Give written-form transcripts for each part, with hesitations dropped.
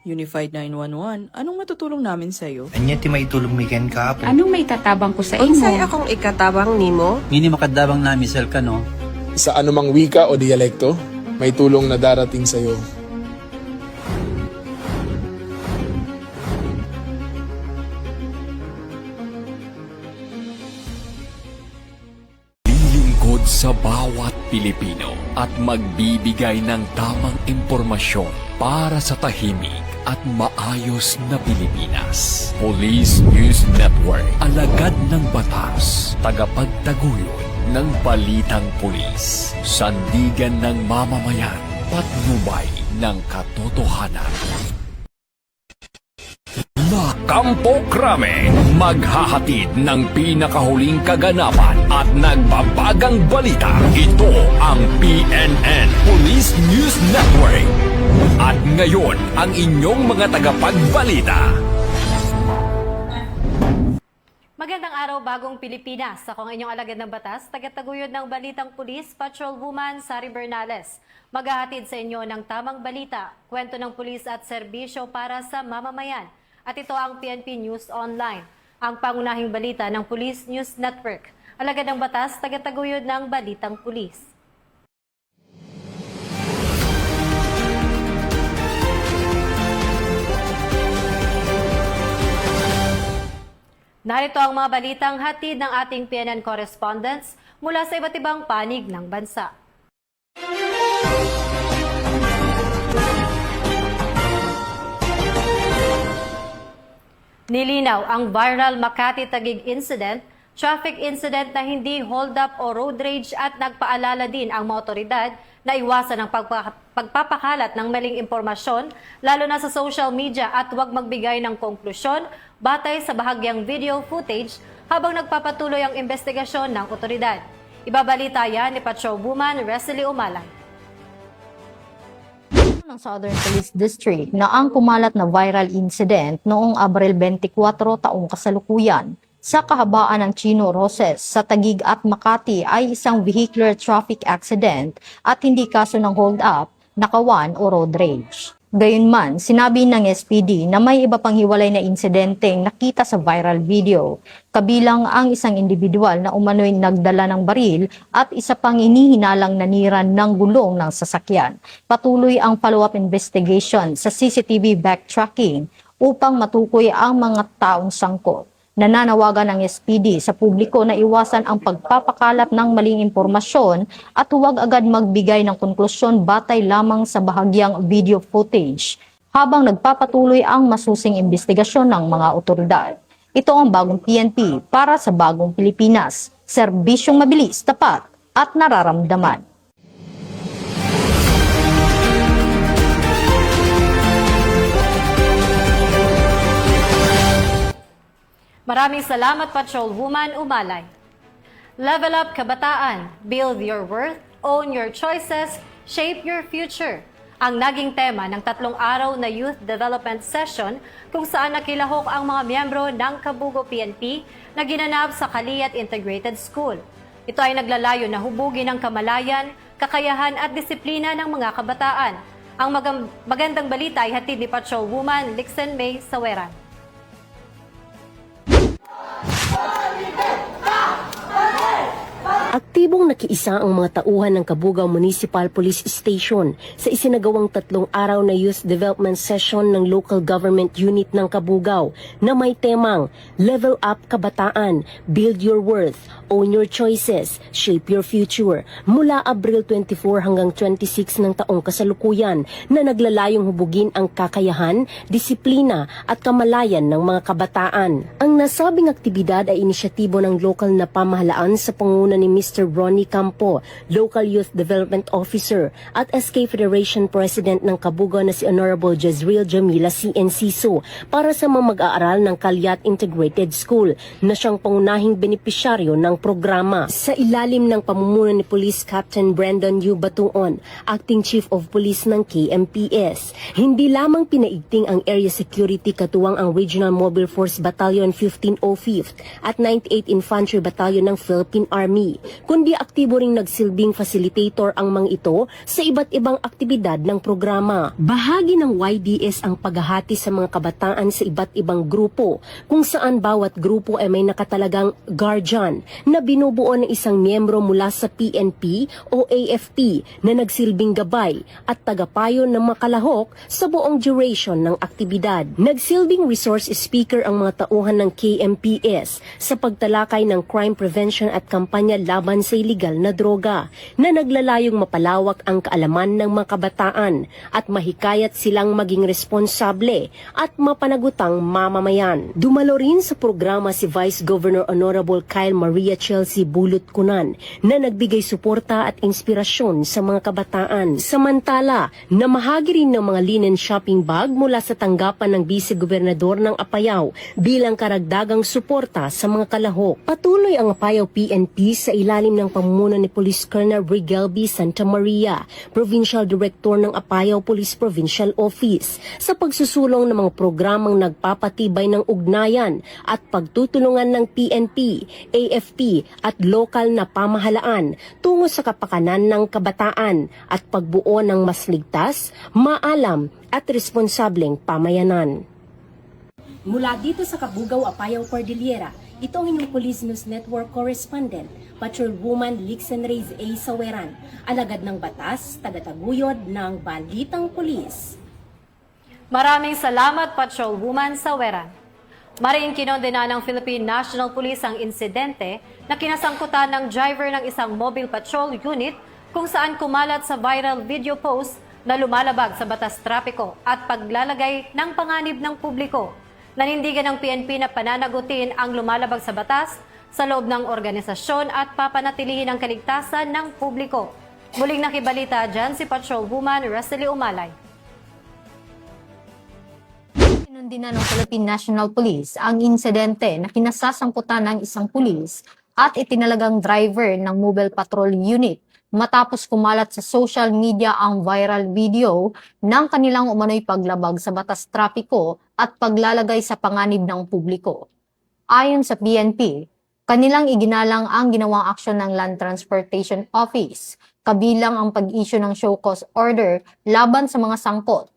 Unified 911, anong matutulong namin sa'yo? Anya ti may tulong mi ken ka po. Anong may tatabang ko sa Unsay imo? akong ikatabang nimo? Ngini makadabang na misel ka no. Sa anumang wika o dialekto, may tulong na darating sa iyo. Lilingkod sa bawat Pilipino at magbibigay ng tamang impormasyon para sa tahimik at maayos na Pilipinas. Police News Network, alagad ng batas, tagapagtaguyod ng balitang pulis, sandigan ng mamamayan, patnubay ng katotohanan. La Campo Crame, maghahatid ng pinakahuling kaganapan at nagbabagang balita. Ito ang PNN Police News Network. At ngayon, ang inyong mga tagapagbalita. Magandang araw, bagong Pilipinas. Ako ang inyong alagad ng batas, tagataguyod ng Balitang Pulis, Patrolwoman Sari Bernales. Maghahatid sa inyo ng tamang balita, kwento ng pulis at serbisyo para sa mamamayan. At ito ang PNP News Online, ang pangunahing balita ng Police News Network. Alagad ng batas, tagataguyod ng Balitang Pulis. Narito ang mga balitang hatid ng ating PNN correspondents mula sa iba't ibang panig ng bansa. Nilinaw ang viral Makati-Taguig incident, traffic incident na hindi hold up o road rage at nagpaalala din ang mga otoridad na iwasan ang pagpapakalat ng maling impormasyon lalo na sa social media at huwag magbigay ng konklusyon batay sa bahagyang video footage habang nagpapatuloy ang investigasyon ng otoridad. Ibabalita yan ni Patrolwoman Resely Umalay. Ng Southern Police District na ang kumalat na viral incident noong Abril 24 taong kasalukuyan sa kahabaan ng Chino Roses sa Taguig at Makati ay isang vehicular traffic accident at hindi kaso ng hold up, nakawan o road rage. Gayunman, sinabi ng SPD na may iba pang hiwalay na insidenteng nakita sa viral video, kabilang ang isang individual na umano'y nagdala ng baril at isa pang inihinalang naniran ng gulong ng sasakyan. Patuloy ang follow-up investigation sa CCTV backtracking upang matukoy ang mga taong sangkot. Nananawagan ng SPD sa publiko na iwasan ang pagpapakalat ng maling impormasyon at huwag agad magbigay ng konklusyon batay lamang sa bahagyang video footage habang nagpapatuloy ang masusing investigasyon ng mga otoridad. Ito ang bagong PNP para sa bagong Pilipinas. Serbisyong mabilis, tapat at nararamdaman. Maraming salamat, Patrolwoman Umalay. Level up kabataan, build your worth, own your choices, shape your future. Ang naging tema ng 3 araw na Youth Development Session kung saan nakilahok ang mga miyembro ng Kabugo PNP na ginanap sa Kaliyat Integrated School. Ito ay naglalayo na hubugin ang kamalayan, kakayahan at disiplina ng mga kabataan. Ang magandang balita ay hatid ni Patrolwoman Lixen May Saweran. Aktibong nakiisa ang mga tauhan ng Kabugao Municipal Police Station sa isinagawang 3 araw na Youth Development Session ng Local Government Unit ng Kabugao na may temang Level Up Kabataan, Build Your Worth, Own Your Choices, Shape Your Future mula Abril 24 hanggang 26 ng taong kasalukuyan na naglalayong hubugin ang kakayahan, disiplina at kamalayan ng mga kabataan. Ang nasabing aktibidad ay inisyatibo ng lokal na pamahalaan sa pangunguna ni Mr. Ronnie Campo, Local Youth Development Officer at SK Federation President ng Kabugao na si Honorable Jezreel Jamila CNCSO para sa mga mag-aaral ng Kaliyat Integrated School na siyang pangunahing benepisyaryo ng programa. Sa ilalim ng pamumuno ni Police Captain Brandon U. Batuon, Acting Chief of Police ng KMPS, hindi lamang pinaigting ang area security katuwang ang Regional Mobile Force Battalion 1505th at 98 Infantry Battalion ng Philippine Army. kundi aktibo ring nagsilbing facilitator ang mga ito sa iba't ibang aktibidad ng programa. Bahagi ng YDS ang paghahati sa mga kabataan sa iba't ibang grupo, kung saan bawat grupo ay may nakatalagang guardian na binubuo ng isang miyembro mula sa PNP o AFP na nagsilbing gabay at tagapayo ng makalahok sa buong duration ng aktibidad. Nagsilbing resource speaker ang mga tauhan ng KMPS sa pagtalakay ng crime prevention at kampanya laban sa iligal na droga na naglalayong mapalawak ang kaalaman ng mga kabataan at mahikayat silang maging responsable at mapanagutang mamamayan. Dumalo rin sa programa si Vice Governor Honorable Kyle Maria Chelsea Bulutkunan na nagbigay suporta at inspirasyon sa mga kabataan. Samantala, namahagi rin ng mga linen shopping bag mula sa tanggapan ng Vice-Gobernador ng Apayao bilang karagdagang suporta sa mga kalahok. Patuloy ang Apayao PNP sa ilalim ng pamumuno ni Police Colonel Rigel B. Santa Maria, Provincial Director ng Apayao Police Provincial Office, sa pagsusulong ng mga programang nagpapatibay ng ugnayan at pagtutulungan ng PNP, AFP at lokal na pamahalaan tungo sa kapakanan ng kabataan at pagbuo ng mas ligtas, maalam at responsableng pamayanan. Mula dito sa Kabugao, Apayao, Cordillera, ito ang inyong Police News Network correspondent, Patrolwoman Lixen Reyes A. Saweran, alagad ng batas, tagataguyod ng Balitang Pulis. Maraming salamat, Patrolwoman Saweran. Mariing kinondena ng Philippine National Police ang insidente na kinasangkutan ng driver ng isang mobile patrol unit kung saan kumalat sa viral video post na lumalabag sa batas trapiko at paglalagay ng panganib ng publiko. Nanindigan ng PNP na pananagutin ang lumalabag sa batas sa loob ng organisasyon at papanatilihin ang kaligtasan ng publiko. Muling nakibalita dyan si Patrolwoman Rosely Umalay. Pinundina ng Philippine National Police ang insidente na kinasasangkutan ng isang pulis at itinalagang driver ng mobile patrol unit matapos kumalat sa social media ang viral video ng kanilang umano'y paglabag sa batas trapiko at paglalagay sa panganib ng publiko. Ayon sa PNP, kanilang iginalang ang ginawang aksyon ng Land Transportation Office, kabilang ang pag-issue ng show cause order laban sa mga sangkot.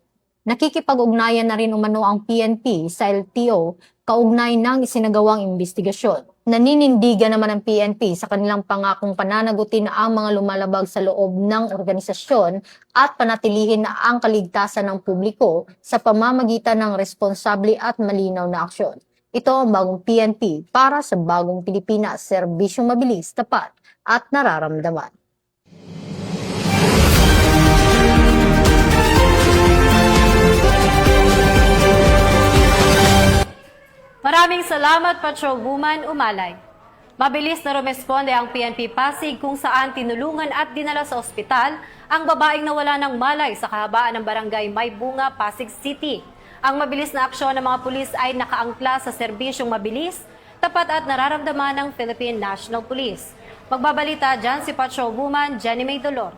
Nakikipag-ugnayan na rin umano ang PNP sa LTO kaugnay ng isinagawang investigasyon. Naninindigan naman ang PNP sa kanilang pangakong pananagutin ang mga lumalabag sa loob ng organisasyon at panatilihin na ang kaligtasan ng publiko sa pamamagitan ng responsable at malinaw na aksyon. Ito ang bagong PNP para sa bagong Pilipinas, serbisyong mabilis, tapat at nararamdaman. Maraming salamat, Patrolwoman Umalay. Mabilis na rumesponde ang PNP Pasig kung saan tinulungan at dinala sa ospital ang babaeng nawala ng malay sa kahabaan ng barangay Maybunga, Pasig City. Ang mabilis na aksyon ng mga pulis ay nakaangkla sa serbisyong mabilis, tapat at nararamdaman ng Philippine National Police. Magbabalita dyan si Patrolwoman Jenny May Dolor.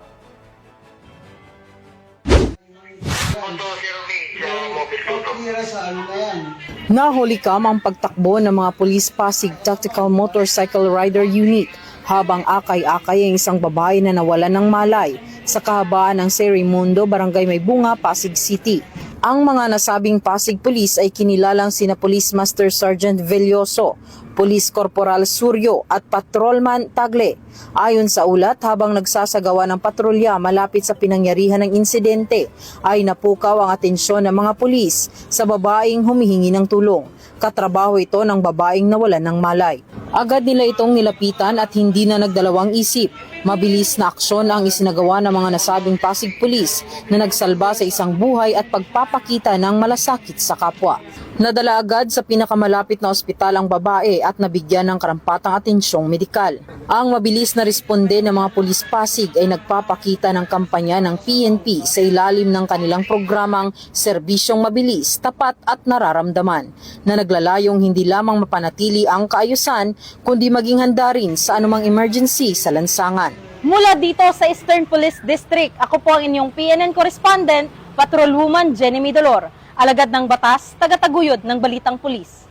Nahulikam ang pagtakbo ng mga Police Pasig Tactical Motorcycle Rider Unit habang akay-akay ang isang babae na nawalan ng malay sa kahabaan ng Serimundo, Barangay Maybunga, Pasig City. Ang mga nasabing Pasig Police ay kinilalang sina Police Master Sergeant Villoso, Police Corporal Suryo at Patrolman Tagle. Ayon sa ulat, habang nagsasagawa ng patrolya malapit sa pinangyarihan ng insidente, ay napukaw ang atensyon ng mga pulis sa babaeng humihingi ng tulong. Katrabaho ito ng babaeng nawalan ng malay. Agad nila itong nilapitan at hindi na nagdalawang isip. Mabilis na aksyon ang isinagawa ng mga nasabing Pasig Police na nagsalba sa isang buhay at pagpapakita ng malasakit sa kapwa. Nadala agad sa pinakamalapit na ospital ang babae at nabigyan ng karampatang atensyong medikal. Ang mabilis na responde ng mga Pulis Pasig ay nagpapakita ng kampanya ng PNP sa ilalim ng kanilang programang Serbisyong Mabilis, Tapat at Nararamdaman na naglalayong hindi lamang mapanatili ang kaayusan kundi maging handa rin sa anumang emergency sa lansangan. Mula dito sa Eastern Police District, ako po ang inyong PNN correspondent, Patrolwoman Jenny May Dolor. Alagad ng batas, tagataguyod ng Balitang Pulis.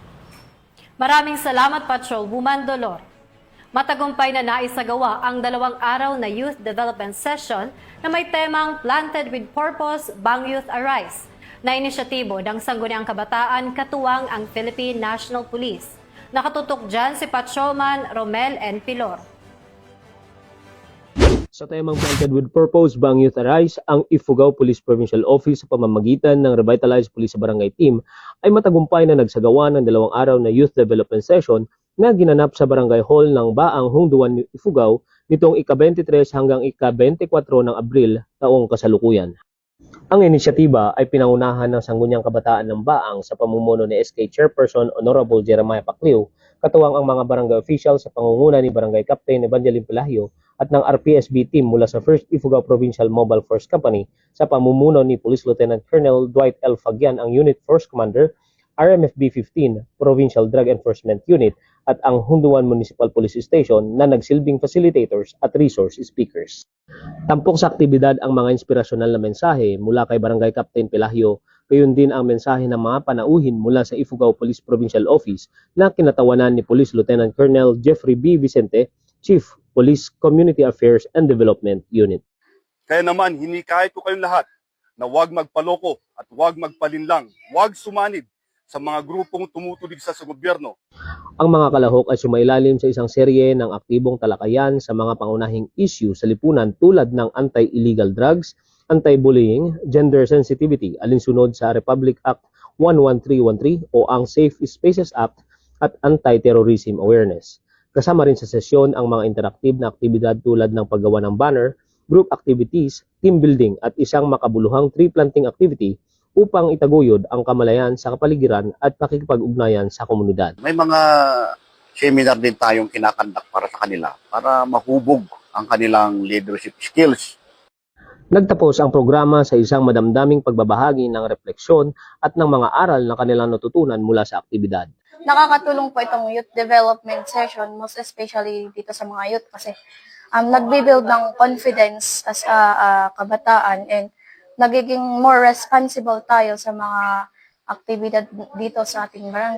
Maraming salamat, Patrolwoman Dolor. Matagumpay na naisagawa ang 2 araw na youth development session na may temang Planted with Purpose, Bang Youth Arise, na inisyatibo ng Sangguniang Kabataan katuwang ang Philippine National Police. Nakatutok dyan si Patrolman Romel N. Pilor. Sa temang Planted with Purpose, Bang Youth Arise, ang Ifugao Police Provincial Office sa pamamagitan ng Revitalized Police Barangay Team ay matagumpay na nagsagawa ng 2 araw na youth development session na ginanap sa Barangay Hall ng Baang Hungduan, Ifugao nitong ika-23 hanggang ika-24 ng Abril taong kasalukuyan. Ang inisyatiba ay pinangunahan ng Sangguniang Kabataan ng Baang sa pamumuno ni SK Chairperson Honorable Jeremiah Paclio, katuwang ang mga barangay official sa pangunguna ni Barangay Captain Evangeline Pelahio at ng RPSB team mula sa 1st Ifugao Provincial Mobile Force Company sa pamumuno ni Police Lieutenant Colonel Dwight L. Fagian, ang Unit Force Commander, RMFB 15 Provincial Drug Enforcement Unit at ang Hunduan Municipal Police Station na nagsilbing facilitators at resource speakers. Tampok sa aktibidad ang mga inspirasyonal na mensahe mula kay Barangay Captain Pelahio, gayon din ang mensahe ng mga panauhin mula sa Ifugao Police Provincial Office na kinatawanan ni Police Lieutenant Colonel Jeffrey B. Vicente, Chief Police Community Affairs and Development Unit. Kaya naman, hinikayat ko kayong lahat na huwag magpaloko at huwag magpalinlang, huwag sumanib sa mga grupong tumutulig sa gobyerno. Ang mga kalahok ay sumailalim sa isang serye ng aktibong talakayan sa mga pangunahing issue sa lipunan tulad ng anti-illegal drugs, anti-bullying, gender sensitivity alinsunod sa Republic Act 11313 o ang Safe Spaces Act at Anti-Terrorism Awareness. Kasama rin sa sesyon ang mga interaktive na aktibidad tulad ng paggawa ng banner, group activities, team building at isang makabuluhang tree planting activity upang itaguyod ang kamalayan sa kapaligiran at pakikipag-ugnayan sa komunidad. May mga seminar din tayong kinakandak para sa kanila para mahubog ang kanilang leadership skills. Nagtapos ang programa sa isang madamdaming pagbabahagi ng refleksyon at ng mga aral na kanilang natutunan mula sa aktibidad. Nakakatulong po itong youth development session, most especially dito sa mga youth kasi nagbe-build ng confidence as a kabataan and nagiging more responsible tayo sa mga aktibidad dito sa ating barangay.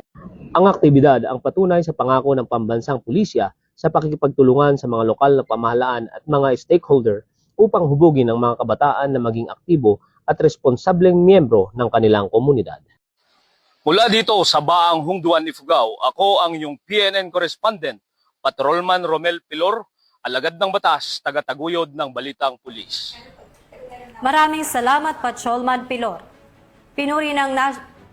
Ang aktibidad ang patunay sa pangako ng pambansang pulisya sa pakikipagtulungan sa mga lokal na pamahalaan at mga stakeholder upang hubugin ang mga kabataan na maging aktibo at responsableng miyembro ng kanilang komunidad. Mula dito sa Baang Hungduan, Ifugao, ako ang iyong PNN correspondent, Patrolman Romel Pilor, alagad ng batas, tagataguyod ng Balitang Pulis. Maraming salamat, Patrolman Pilor. Pinuri ng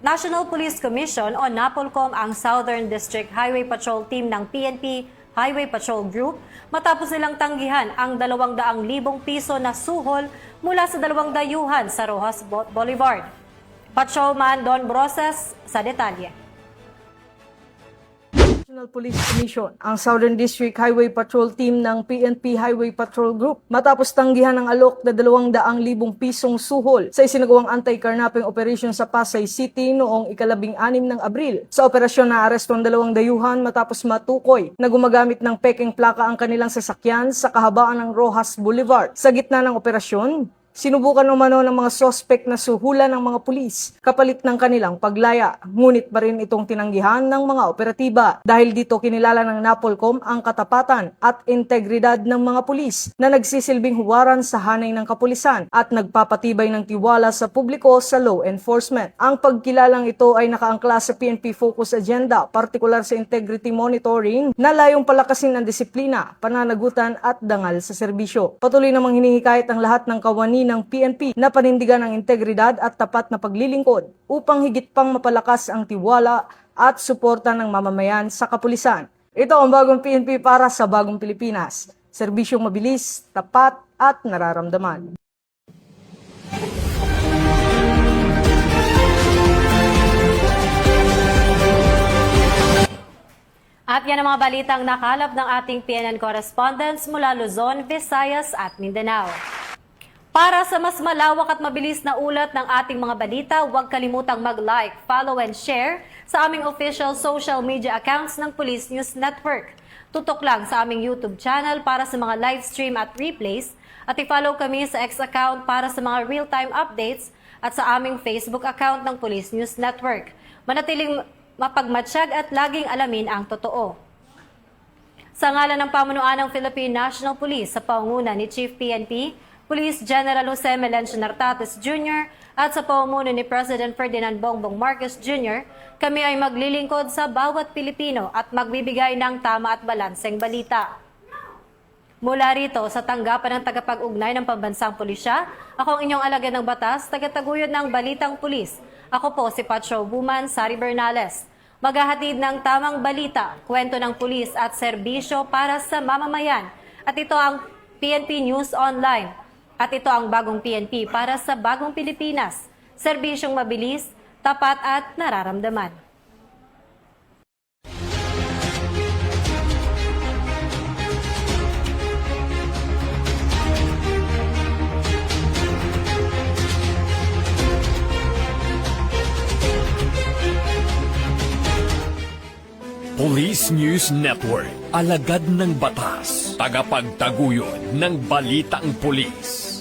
National Police Commission o NAPOLCOM ang Southern District Highway Patrol Team ng PNP Highway Patrol Group matapos nilang tanggihan ang 200,000 piso na suhol mula sa 2 dayuhan sa Rojas Boulevard. Patrolman Don Broses sa detalye. National Police Commission ang Southern District Highway Patrol Team ng PNP Highway Patrol Group matapos tanggihan ng alok na 200,000 pisong suhol sa isinagawang anti-carnapping operation sa Pasay City noong ika-16 ng Abril. Sa operasyon na aresto ang 2 dayuhan matapos matukoy na gumagamit ng peking plaka ang kanilang sasakyan sa kahabaan ng Rojas Boulevard. Sa gitna ng operasyon, sinubukan umano ng mga sospek na suhulan ng mga pulis kapalit ng kanilang paglaya. Ngunit pa rin itong tinanggihan ng mga operatiba. Dahil dito kinilala ng NAPOLCOM ang katapatan at integridad ng mga pulis na nagsisilbing huwaran sa hanay ng kapulisan at nagpapatibay ng tiwala sa publiko sa law enforcement. Ang pagkilalang ito ay nakaangkla sa PNP Focus Agenda, partikular sa integrity monitoring na layong palakasin ang disiplina, pananagutan at dangal sa serbisyo. Patuloy namang hinihikayat ang lahat ng kawani ng PNP na panindigan ang integridad at tapat na paglilingkod upang higit pang mapalakas ang tiwala at suporta ng mamamayan sa kapulisan. Ito ang bagong PNP para sa bagong Pilipinas. Serbisyong mabilis, tapat at nararamdaman. At yan ang mga balitang nakalap ng ating PNN correspondents mula Luzon, Visayas at Mindanao. Para sa mas malawak at mabilis na ulat ng ating mga balita, huwag kalimutang mag-like, follow and share sa aming official social media accounts ng Police News Network. Tutok lang sa aming YouTube channel para sa mga live stream at replays at i-follow kami sa X account para sa mga real-time updates at sa aming Facebook account ng Police News Network. Manatiling mapagmatsyag at laging alamin ang totoo. Sa ngalan ng pamunuan ng Philippine National Police sa pangunguna ni Chief PNP, Police General Jose Melencio Nartates Jr. at sa pamumuno ni President Ferdinand Bongbong Marcos Jr., kami ay maglilingkod sa bawat Pilipino at magbibigay ng tama at balanseng balita. Mula rito sa tanggapan ng tagapag-ugnay ng Pambansang Pulisya, ako ang inyong alagad ng batas, tagataguyod ng Balitang Pulis. Ako po si Patrolwoman Sari Bernales. Maghahatid ng tamang balita, kwento ng pulis at serbisyo para sa mamamayan. At ito ang PNP News Online. At ito ang bagong PNP para sa bagong Pilipinas. Serbisyong mabilis, tapat at nararamdaman. Police News Network, alagad ng batas, tagapagtaguyod ng balitang pulis.